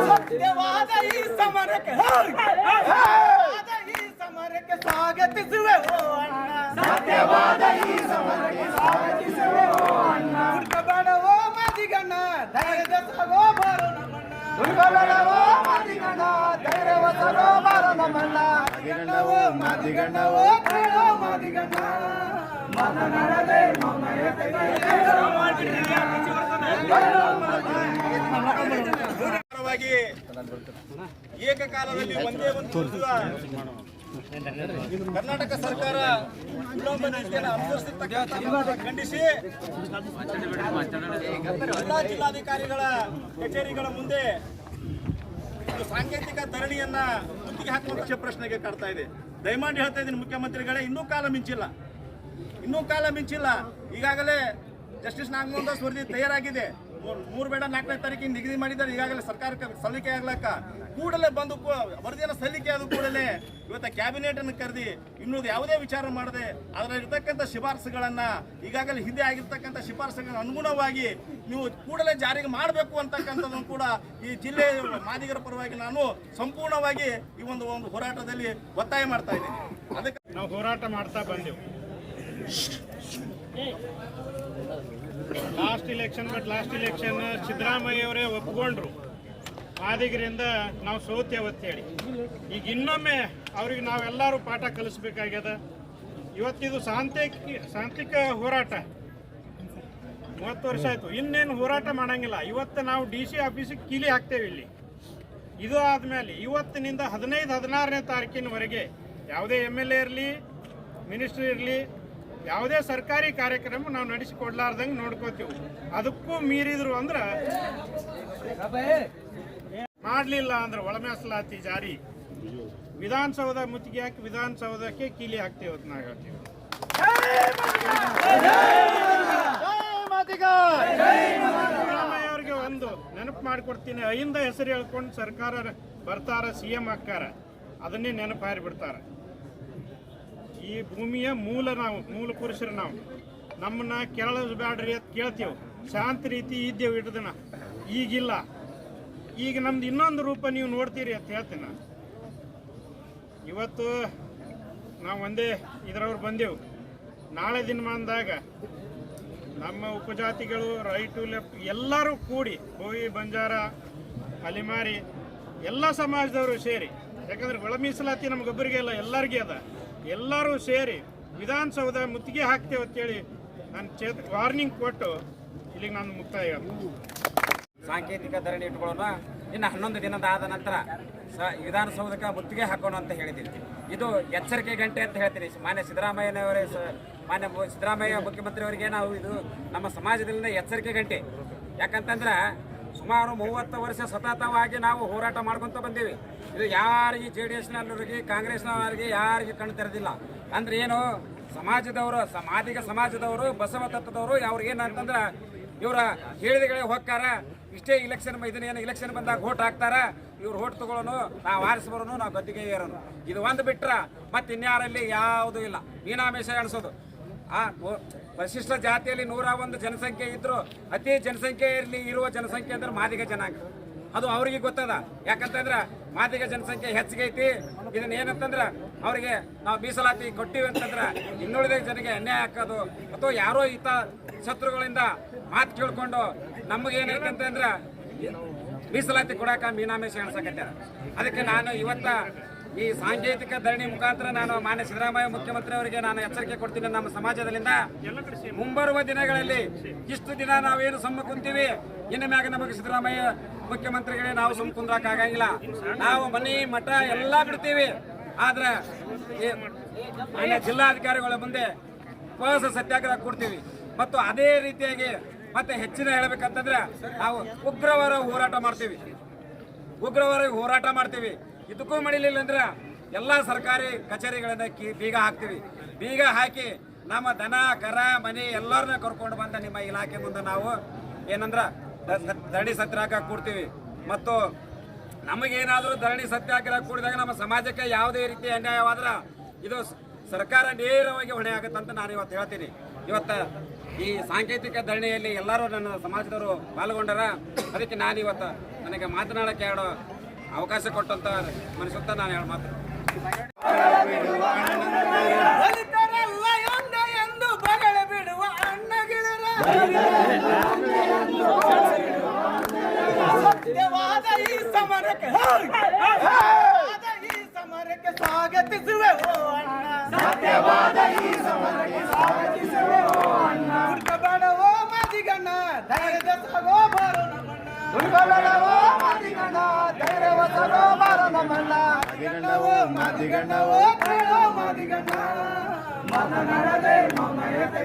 ಸತ್ಯವಾದ ಈ ಸಮರಕ್ಕೆ ಸ್ವಾಗತಿಸುವೆ ಸತ್ಯವಾದ ಈ ಸಮರಕ್ಕೆ ಸ್ವಾಗತಿಸುವೆ ಹುಡುಕಬೇಡವೋ ಮಾದಿಗಣ್ಣ ಧೈರ್ಯದ ಸಾಗೋ ಬಾರೋ ನಮ್ಮಣ್ಣ ಹುಡುಕಬೇಡವೋ ಮಾದಿಗಣ್ಣ ಧೈರ್ಯವ ಸಾಗೋ ಬಾರೋ ನಮ್ಮಣ್ಣ ಮಾದಿಗಣ್ಣವೋ ಕೇಳೋ ಮಾದಿಗಣ್ಣ ಮಾತನಾಡದೆ ಏಕಕಾಲದಲ್ಲಿ ಒಂದೇ ಒಂದು ಕರ್ನಾಟಕ ಸರ್ಕಾರ ವಿಳಂಬ ನೀತಿಯನ್ನು ಅನುಸರಿಸತಕ್ಕಂಥ ಖಂಡಿಸಿ ಎಲ್ಲಾ ಜಿಲ್ಲಾಧಿಕಾರಿಗಳ ಕಚೇರಿಗಳ ಮುಂದೆ ಸಾಂಕೇತಿಕ ಧರಣಿಯನ್ನ ಮುತ್ತಿಗೆ ಹಾಕುವ ಪ್ರಶ್ನೆಗೆ ಕಾಡ್ತಾ ಇದೆ. ದಯಮಾಡಿ ಹೇಳ್ತಾ ಇದ್ದೀನಿ ಮುಖ್ಯಮಂತ್ರಿಗಳೇ, ಇನ್ನೂ ಕಾಲ ಮಿಂಚಿಲ್ಲ. ಈಗಾಗಲೇ ಜಸ್ಟಿಸ್ ನಾಗಮೋಹನ್ ದಾಸ್ ವರದಿ ತಯಾರಾಗಿದೆ. 3 ಬೇಡ 4ನೇ ತಾರೀಕಿಗೆ ನಿಗದಿ ಮಾಡಿದ್ದಾರೆ. ಈಗಾಗಲೇ ಸರ್ಕಾರಕ್ಕೆ ಸಲ್ಲಿಕೆ ಆಗ್ಲಕ್ಕ ಕೂಡಲೇ ಬಂದು ವರದಿಯನ್ನು ಸಲ್ಲಿಕೆ ಆದ ಕೂಡಲೇ ಇವತ್ತು ಕ್ಯಾಬಿನೆಟ್ ಅನ್ನು ಕರೆದಿ ಇನ್ನೂ ಯಾವುದೇ ವಿಚಾರ ಮಾಡದೆ ಅದರಲ್ಲಿರ್ತಕ್ಕಂಥ ಶಿಫಾರಸುಗಳನ್ನ ಈಗಾಗಲೇ ಹಿಂದೆ ಆಗಿರ್ತಕ್ಕಂಥ ಶಿಫಾರಸುಗಳ ಅನುಗುಣವಾಗಿ ನೀವು ಕೂಡಲೇ ಜಾರಿಗೆ ಮಾಡಬೇಕು ಅಂತಕ್ಕಂಥದ್ದನ್ನು ಕೂಡ ಈ ಜಿಲ್ಲೆ ಮಾದಿಗರ ಪರವಾಗಿ ನಾನು ಸಂಪೂರ್ಣವಾಗಿ ಈ ಒಂದು ಹೋರಾಟದಲ್ಲಿ ಒತ್ತಾಯ ಮಾಡ್ತಾ ಇದ್ದೀನಿ. ಅದಕ್ಕೆ ನಾವು ಹೋರಾಟ ಮಾಡ್ತಾ ಬಂದೆವು. ಲಾಸ್ಟ್ ಇಲೆಕ್ಷನ್ ಸಿದ್ದರಾಮಯ್ಯ ಅವರೇ ಒಪ್ಕೊಂಡ್ರು. ಮಾದಿಗರಿಂದ ನಾವು ಸೋತೇವತ್ತೇಳಿ ಈಗ ಇನ್ನೊಮ್ಮೆ ಅವ್ರಿಗೆ ನಾವೆಲ್ಲರೂ ಪಾಠ ಕಲಿಸ್ಬೇಕಾಗ್ಯದ. ಇವತ್ತಿದು ಶಾಂತಿಕ ಹೋರಾಟ 30 ವರ್ಷ ಆಯಿತು. ಇನ್ನೇನು ಹೋರಾಟ ಮಾಡಂಗಿಲ್ಲ. ಇವತ್ತು ನಾವು DC ಆಫೀಸಿಗೆ ಕೀಲಿ ಹಾಕ್ತೇವೆ ಇಲ್ಲಿ. ಇದು ಆದಮೇಲೆ ಇವತ್ತಿನಿಂದ 15-16ನೇ ತಾರೀಕಿನವರೆಗೆ ಯಾವುದೇ MLA ಇರಲಿ, ಮಿನಿಸ್ಟ್ರಿ ಇರಲಿ, ಯಾವುದೇ ಸರ್ಕಾರಿ ಕಾರ್ಯಕ್ರಮ ನಾವು ನಡೆಸಿಕೊಡ್ಲಾರ್ದಂಗೆ ನೋಡ್ಕೋತೀವಿ. ಅದಕ್ಕೂ ಮೀರಿದ್ರು ಅಂದ್ರೆ ಮಾಡಲಿಲ್ಲ ಅಂದ್ರೆ ಒಳಮೀಸಲಾತಿ ಜಾರಿ, ವಿಧಾನಸೌಧ ಮುತ್ತಿಗೆ ಹಾಕಿ ವಿಧಾನಸೌಧಕ್ಕೆ ಕೀಲಿ ಹಾಕ್ತೇವೆ ಅಂತ ನಾವು ಹೇಳ್ತೀವಿ. ಸಿದ್ದರಾಮಯ್ಯ ಅವ್ರಿಗೆ ಒಂದು ನೆನಪು ಮಾಡಿಕೊಡ್ತೀನಿ. ಅಹಿಂದ ಹೆಸರು ಹೇಳ್ಕೊಂಡು ಸರ್ಕಾರ ಬರ್ತಾರ, CM ಹಾಕ್ಕಾರ, ಅದನ್ನೇ ನೆನಪು ಹಾರಿಬಿಡ್ತಾರ. ಈ ಭೂಮಿಯ ಮೂಲ ಪುರುಷರು ನಾವು. ನಮ್ಮನ್ನ ಕೇಳಬೇಡ್ರಿ ಅಂತ ಕೇಳ್ತೇವೆ. ಶಾಂತ ರೀತಿ ಇದ್ದೇವೆ ಇಟ್ಟದನ. ಈಗಿಲ್ಲ. ಈಗ ನಮ್ದು ಇನ್ನೊಂದು ರೂಪ ನೀವು ನೋಡ್ತೀರಿ ಅಂತ ಹೇಳ್ತೀನಿ. ಇವತ್ತು ನಾವು ಒಂದೇ ಇದರವ್ರು ಬಂದೆವು. ನಾಳೆ ದಿನಮಾನದಾಗ ನಮ್ಮ ಉಪಜಾತಿಗಳು ರೈಟ್ ಟು ಲೆಫ್ಟ್ ಎಲ್ಲರೂ ಕೂಡಿ, ಬೋಯಿ, ಬಂಜಾರ, ಅಲಿಮಾರಿ ಎಲ್ಲ ಸಮಾಜದವರು ಸೇರಿ, ಯಾಕಂದ್ರೆ ಒಳ ಮೀಸಲಾತಿ ನಮಗೊಬ್ಬರಿಗೆ ಅಲ್ಲ, ಎಲ್ಲರಿಗೆ ಅದ. ಎಲ್ಲರೂ ಸೇರಿ ವಿಧಾನಸೌಧ ಮುತ್ತಿಗೆ ಹಾಕ್ತೇವೆ ಅಂತೇಳಿ ನಾನು ವಾರ್ನಿಂಗ್ ಕೊಟ್ಟು ಇಲ್ಲಿಗೆ ನಾನು ಮುಕ್ತಾಯ. ಸಾಂಕೇತಿಕ ಧರಣಿ ಇಟ್ಕೊಳ್ಳೋಣ. ಇನ್ನು 11 ದಿನದ ಆದ ನಂತರ ವಿಧಾನಸೌಧಕ್ಕೆ ಮುತ್ತಿಗೆ ಹಾಕೋಣ ಅಂತ ಹೇಳಿದ್ದೀನಿ. ಇದು ಎಚ್ಚರಿಕೆ ಗಂಟೆ ಅಂತ ಹೇಳ್ತೀನಿ. ಮಾನ್ಯ ಸಿದ್ದರಾಮಯ್ಯ ಮುಖ್ಯಮಂತ್ರಿಯವರಿಗೆ ನಾವು ಇದು ನಮ್ಮ ಸಮಾಜದಿಂದ ಎಚ್ಚರಿಕೆ ಗಂಟೆ. ಯಾಕಂತಂದ್ರೆ ಸುಮಾರು 30 ವರ್ಷ ಸತತವಾಗಿ ನಾವು ಹೋರಾಟ ಮಾಡ್ಕೊತ ಬಂದೀವಿ. ಇದು ಯಾರಿಗೆ JDSನವರಿಗೆ, ಕಾಂಗ್ರೆಸ್ನವರಿಗೆ ಯಾರಿಗೆ ಕಣ್ಣು ತೆರೆದಿಲ್ಲ. ಅಂದ್ರೆ ಏನು, ಸಮಾಜದವರು, ಮಾದಿಗ ಸಮಾಜದವರು, ಬಸವ ತತ್ವದವರು ಅವ್ರಿಗೆ ಏನಂತಂದ್ರೆ ಇವರ ಹೇಳಿದಗಳೇ ಹೋಗ್ತಾರ. ಇಷ್ಟೇ ಇಲೆಕ್ಷನ್ ಬಂದಾಗ ಓಟ್ ಹಾಕ್ತಾರ. ಇವ್ರು ಓಟ್ ತಗೊಳ್ಳೋನು, ನಾವು ಆರಿಸ್ಬರೋನು, ನಾವು ಗದ್ದಿಗೆ ಏರೋನು. ಇದು ಒಂದು ಬಿಟ್ರ ಮತ್ತೆ ಇನ್ಯಾರಲ್ಲಿ ಯಾವುದೂ ಇಲ್ಲ. ಮೀನಾಮೇಷ ಎಣಿಸೋದು. ಪರಿಶಿಷ್ಟ ಜಾತಿಯಲ್ಲಿ 101 ಜನಸಂಖ್ಯೆ ಇದ್ರು ಅತಿ ಜನಸಂಖ್ಯೆ ಇರುವ ಜನಸಂಖ್ಯೆ ಅಂದ್ರೆ ಮಾದಿಗ ಜನಾಂಗ. ಅದು ಅವರಿಗೆ ಗೊತ್ತದ. ಯಾಕಂತಂದ್ರೆ ಮಾದಿಗ ಜನಸಂಖ್ಯೆ ಹೆಚ್ಚಿಗೆ ಐತಿ. ಇದನ್ನ ಏನಂತಂದ್ರೆ ಅವರಿಗೆ ನಾವು ಮೀಸಲಾತಿ ಕೊಟ್ಟಿವಿ ಅಂತಂದ್ರೆ ಇನ್ನುಳಿದ ಜನರಿಗೆ ಅನ್ಯಾಯ ಹಾಕೋದು, ಅಥವಾ ಯಾರೋ ಶತ್ರುಗಳಿಂದ ಮಾತು ಕೇಳ್ಕೊಂಡು ನಮಗೇನೈತೆ ಅಂತಂದ್ರೆ ಮೀಸಲಾತಿ ಕೊಡಾಕ ಮೀನಾಮೇಷ ಎಣಿಸಕತ್ಯಾರ. ಅದಕ್ಕೆ ನಾನು ಇವತ್ತ ಈ ಸಾಂಕೇತಿಕ ಧರಣಿ ಮುಖಾಂತರ ನಾನು ಮಾನ್ಯ ಸಿದ್ದರಾಮಯ್ಯ ಮುಖ್ಯಮಂತ್ರಿ ಅವರಿಗೆ ನಾನು ಎಚ್ಚರಿಕೆ ಕೊಡ್ತೀನಿ. ನಮ್ಮ ಸಮಾಜದಲ್ಲಿಂದ ಮುಂಬರುವ ದಿನಗಳಲ್ಲಿ ಇಷ್ಟು ದಿನ ನಾವೇನು ಸುಮ್ಮ ಕುಂತೀವಿ, ಇನ್ನು ಮ್ಯಾಗ ನಮಗೆ ಸಿದ್ದರಾಮಯ್ಯ ಮುಖ್ಯಮಂತ್ರಿಗಳೇ ನಾವು ಸುಮ್ಮ ಕುಂದ್ರಾಕ ಆಗಂಗಿಲ್ಲ. ನಾವು ಮನೆ ಮಠ ಎಲ್ಲ ಬಿಡ್ತೀವಿ. ಆದ್ರೆ ಮಾನ್ಯ ಜಿಲ್ಲಾಧಿಕಾರಿಗಳ ಮುಂದೆ ಉಪವಾಸ ಸತ್ಯಾಗ್ರಹ ಕೊಡ್ತೀವಿ. ಮತ್ತು ಅದೇ ರೀತಿಯಾಗಿ ಮತ್ತೆ ಹೆಚ್ಚಿನ ಹೇಳಬೇಕಂತಂದ್ರೆ ನಾವು ಉಗ್ರವಾರ ಹೋರಾಟ ಮಾಡ್ತೀವಿ. ಇದಕ್ಕೂ ಮಾಡಿಲಿಲ್ಲ ಅಂದ್ರೆ ಎಲ್ಲ ಸರ್ಕಾರಿ ಕಚೇರಿಗಳನ್ನ ಬೀಗ ಹಾಕ್ತೀವಿ. ಬೀಗ ಹಾಕಿ ನಮ್ಮ ದನ ಕರ ಮನೆ ಎಲ್ಲರನ್ನ ಕರ್ಕೊಂಡು ಬಂದ ನಿಮ್ಮ ಇಲಾಖೆ ಮುಂದೆ ನಾವು ಏನಂದ್ರ ಧರಣಿ ಸತ್ಯಾಗ್ರಹ ಕೂಡ್ತೀವಿ. ಮತ್ತು ನಮಗೇನಾದರೂ ಧರಣಿ ಸತ್ಯಾಗ್ರಹ ಕೂಡಿದಾಗ ನಮ್ಮ ಸಮಾಜಕ್ಕೆ ಯಾವುದೇ ರೀತಿ ಅನ್ಯಾಯವಾದ್ರೆ ಇದು ಸರ್ಕಾರ ನೇರವಾಗಿ ಹೊಣೆ ಆಗುತ್ತಂತ ನಾನು ಇವತ್ತು ಹೇಳ್ತೀನಿ. ಇವತ್ತು ಈ ಸಾಂಕೇತಿಕ ಧರಣಿಯಲ್ಲಿ ಎಲ್ಲರೂ ನನ್ನ ಸಮಾಜದವರು ಪಾಲ್ಗೊಂಡರ. ಅದಕ್ಕೆ ನಾನು ಇವತ್ತು ನನಗೆ ಮಾತನಾಡಕ್ಕೆ ಎರಡು ಅವಕಾಶ ಕೊಟ್ಟಂತ ಮನಸ್ಸುತ್ತ ನಾನು ಹೇಳ ಮಾತು. ದಲಿತರೆಲ್ಲ ಒಂದೇ ಎಂದು ಬಗಳ ಬಿಡುವ ಅಣ್ಣಗಿಳರ ಸತ್ಯವಾದ ಈ ಸಮರಕ್ಕೆ ಸ್ವಾಗತಿಸುವೆ ಓ ಅಣ್ಣ. ಸತ್ಯವಾದ ಈ ಸಮರಕ್ಕೆ ಸ್ವಾಗತಿಸುವೆ ಓ ಅಣ್ಣ. ಹುಡುಕಬೇಡವೋ ಮಾದಿಗಣ್ಣ, ಧೈರ್ಯದ ಸಾಗೋ ಬಾರೋ ನಮ್ಮಣ್ಣ. ಹುಡುಕಬೇಡವೋ ಮಾದಿಗಣ್ಣ, ಧೈರ್ಯದ ಸಾಗೋ ಬಾರೋ ನಮ್ಮಣ್ಣ. ಮಾದಿಗಣ್ಣವೋ ಮಾದಿಗಣ್ಣವೋ ಕೇಳೋ ಮಾದಿಗಣ್ಣ. ಮನನಡದೆ ಮಮಯತೆ